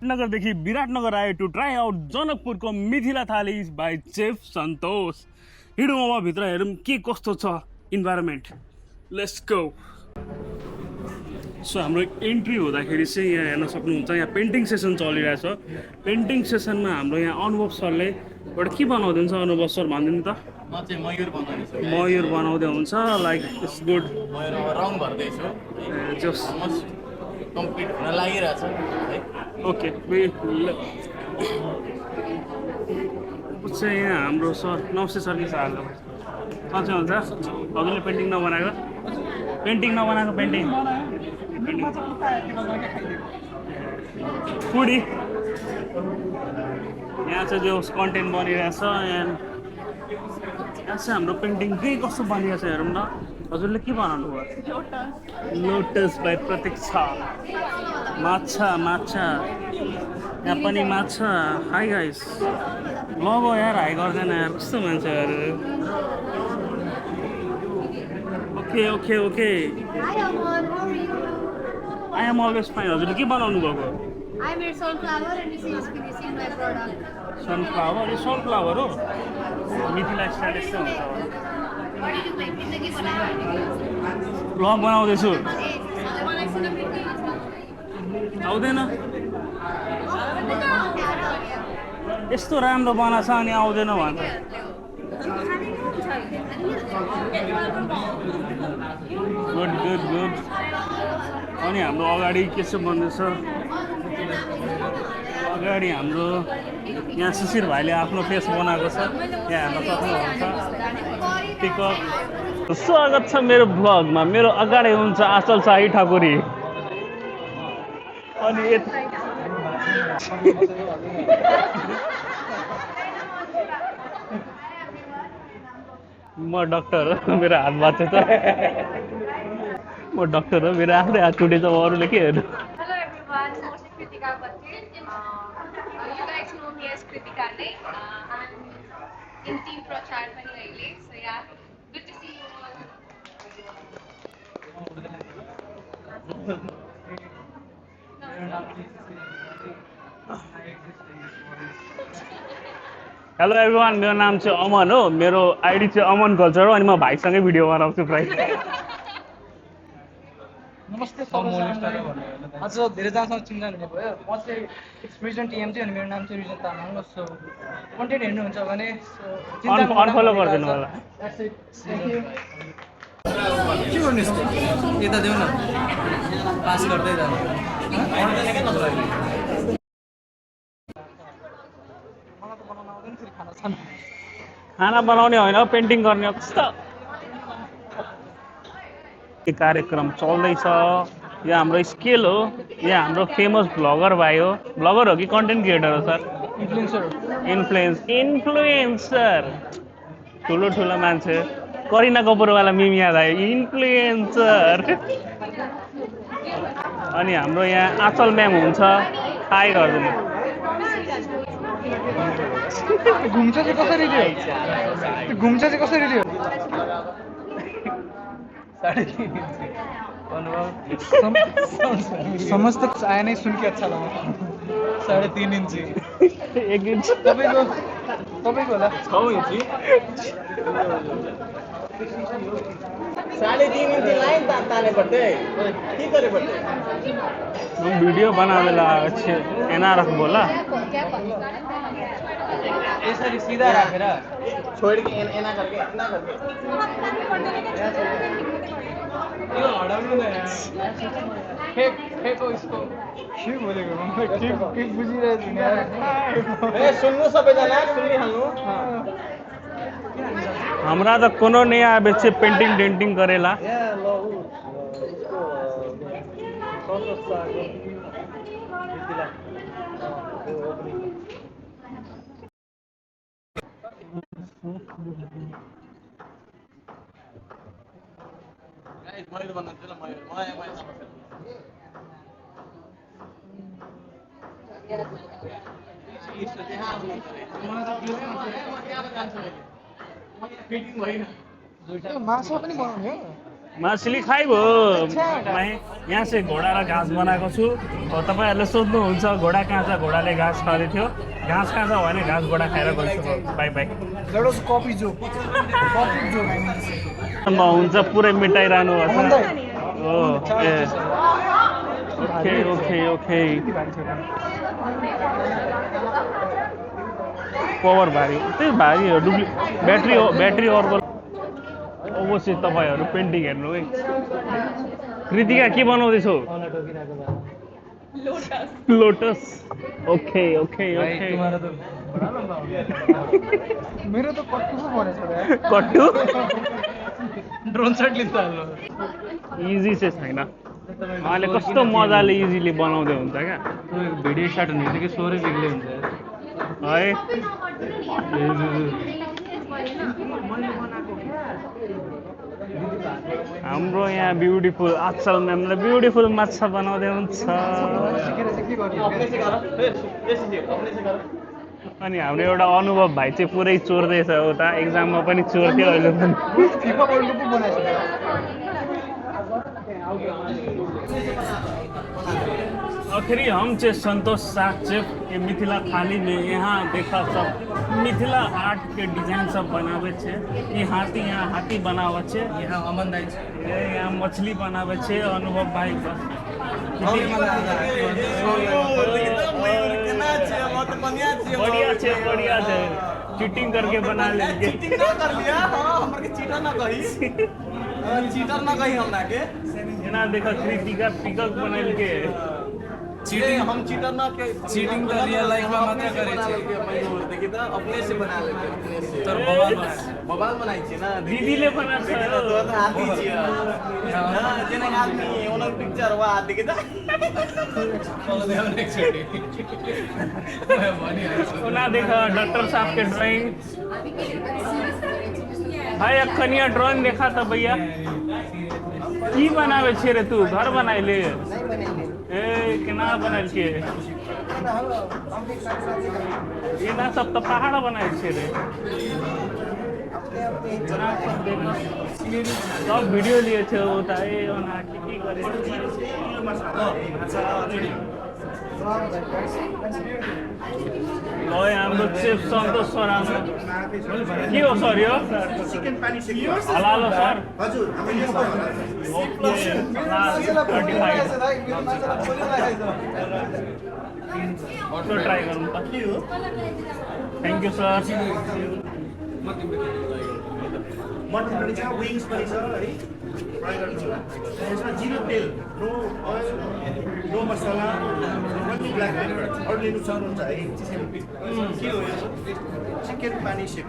नगरदेखि विराटनगर आए to try out जनकपुरको Mithila थाली by chef सन्तोष। हिँडौँ अब भित्र हेरौँ के कस्तो छ इन्भाइरोमेन्ट। Let's go. सो हाम्रो एन्ट्री हुँदाखेरि चाहिँ यहाँ हेर्न सक्नुहुन्छ यहाँ पेन्टिङ सेसन चलिरहेछ। पेन्टिङ सेसनमा हाम्रो यहाँ अनुभव सरले एउटा के बनाउँदै हुन्छ अनुभव सर भनिदिनु त। म चाहिँ मयूर बनाउँदैछु। मयूर बनाउँदै हुन्छ लाइक इट्स गुड। मयूर रङ भर्दैछु। जस कम्प्लिट हुन लागिरहेछ है। ओके चाहिँ यहाँ हाम्रो सर नमस्ते सर के छ हाल सन्चै हुन्छ। हजुरले पेन्टिङ नबनाएको पेन्टिङ फुडी यहाँ चाहिँ जो कन्टेन्ट बनिरहेछ यहाँ चाहिँ हाम्रो पेन्टिङ के कस्तो बनिरहेछ हेरौँ न। हजुरले के बनाउनु भयो? लोटस बाई प्रतीक्षा। माछा यहाँ पनि माछा। हाई गाइस लगो यार हाई गर्दैन यार कस्तो मान्छेहरू। Okay I am always fine. हजुरले के बनाउनु भएको? I made sunflower and this is finishing my product. Sunflower sunflower हो मिथिला स्टाइल यस्तो हुन्छ। What did you make? जिन्दगी बनायो। ब्लग बनाउँदैछु। आउँदैन यस्तो राम्रो बनाछ अनि आउँदैन भन्छ। गुड अनि हाम्रो अगाडि के छ भन्दैछ। अगाडि हाम्रो यहाँ सुशीर भाइले आफ्नो फेस बनाएको छ यहाँ हेर्न सक्नुहुन्छ। पिकअप स्वागत छ मेरो भ्लगमा। मेरो अगाडि हुन्छ आचल शाही ठाकुरी अनि म डक्टर हो मेरो हात बाँच्छ त। म डक्टर हो मेरो आफ्नै हात छुटेछ अरूले के हेर्नु। Hello everyone, I'm Kritika Patil. You guys know me as Kritika Naik. I'm in Team Prachar pani ahile. So yeah, good to see you all. Hello everyone मेरो नाम चाहिँ अमन हो। मेरो आइडी चाहिँ अमन कल्चर हो अनि म भाइसँगै भिडियो बनाउँछु प्राय। नमस्ते सबैजनालाई। आज धेरैजनासँग चिन्जान हुनुभयो। म चाहिँ एक्सप्रेसन टिएम चाहिँ अनि मेरो नाम चाहिँ रिजन तामाङ हो। सो कन्टेन्ट हेर्नुहुन्छ भने अनफलो गरिदिनु होला। के गर्नु यस्तो यता देऊ न पास गर्दै जानु। खाना बनाउने होइन पेन्टिङ गर्ने कस्तो कार्यक्रम चल्दैछ। यो हाम्रो स्केल हो। यहाँ हाम्रो फेमस भ्लगर भाइ हो। भ्लगर हो कि कन्टेन्ट क्रिएटर हो सर? इन्फ्लुएन्सर ठुलो मान्छे। करिना कपुरवाला मिम याद आयो इन्फ्लुएन्सर। अनि हाम्रो यहाँ आचल म्याम हुन्छ हाई गरिदिनु। घुम्छ चाहिँ कसरी दियो? घुम्छ चाहिँ कसरी दियो? समस्त कुछ आया नहीं सुन के अच्छा लगा। 3.5 इंची 1 इंच तपाईँको होला 6 इन्ची 3.5 इंची लाइन ताने पड़ते के करे पड़ते। वीडियो बनाने ला अच्छे एना रख बोला यसरी सीधा राखेर छोड़ के एना करके यो हटाउनु न यार। फेको इसको के बोलेको के बुझिरहेको छु यार। ए सुन्नु सबैजना सुनिहाल्नु। हमरा त कोनो नहीं आवे छे पेंटिंग डेंटिंग करेला। मयूर बनाउँछु ल मयूर म माछा पनि बनाउने हो। मछली खाइबो मैं यहाँ से घोडा र घाँस बनाएको छु तपाईँहरूले सोध्नुहुन्छ घोडा कहाँ छ घोडाले घाँस खाँदै थियो घाँस कहाँ छ भने घाँस घोडा खाएर गइसक्यो by by That was copy joke. Copy joke, I mean to say. हुन्छ पुरै मिटाइरहनु भएको छ हो ए ओके ओके ओके पावर भारी त्यही भारी हो ब्याट्री अर्को अवश्य तपाईँहरू पेन्टिङ हेर्नु है कृतिका के बनाउँदैछौ लोटस ओके ओके ओके मेरो त कट्टु पो भनेछ यार। कट्टु ड्रोन शट लिन्छ हाल्नु। इजी चाहिँ छैन अहिले कस्तो मजाले इजिली बनाउँदै हुन्छ क्या भिडियो स्टार्ट हुने बित्तिकै स्वरै बेग्लै हुन्छ है हाम्रो यहाँ ब्युटिफुल अचल म्यामले ब्युटिफुल माछा बनाउँदै हुन्छ सिकेर चाहिँ के गर्ने? अनि हाम्रो एउटा अनुभव भाइ चाहिँ पुरै चोर्दैछ उता एक्जाममा पनि चोर्थ्यो अहिले पनि FIFA वर्ल्ड कप पो बनाएछ यार। आखिरी हम चे संतोष साग चेफ ये मिथिला थाली में यहाँ देखा सब मिथिला आर्ट के डिजाइन सब बनावे छे ये यहाँ हाथी बनावे छे यहाँ अमन दाइ छ। यहाँ मछली बनावे छे अनुभव भाई बस बढ़िया छे चीटिंग करके बना लेंगे चीटिंग ना कर लिया हां हमर के चीटर ना कही चीटर ना कही हमरा के ना देखा कृतिका पिकअप बनाइल के चीटिंग हम चीटर ना के चीटिंग तो रियल लाइफ में मत करे छे। देखि त अपने से बना लेते अपने से तर बवाल बनाइ छे ना दीदीले बना छ तो हाथी छिय हां जेना आदमी ओनर पिक्चर वा देखि त ना देखा डॉक्टर साहब के ड्राइंग भाई अखनिया ड्राइंग देखा था भैया की बनावे छे रे तू घर बनाइले ए केना बनाइल के ये ना सब तो पहाड़ बनाइल छे रे सब वीडियो लिए छे उता ए ओना की करे लय हाम्रो चेफ सन्तोष सर हाम्रो के हो सर यो चिकन पानी सेक हलाल हो सर हजुर हाम्रो यो पनि ओके अटो ट्राई गरौँ त के हो थ्याङ्क यू सर मटन पनि छ विङ्स पनि छ है फ्राई गर्नु होला यसमा जिरो तेल नो ओइल नो मसला ओन्ली ब्ल्याक पेपर अरू लिनु सक्नुहुन्छ है के हो यो चिकन पानी सेक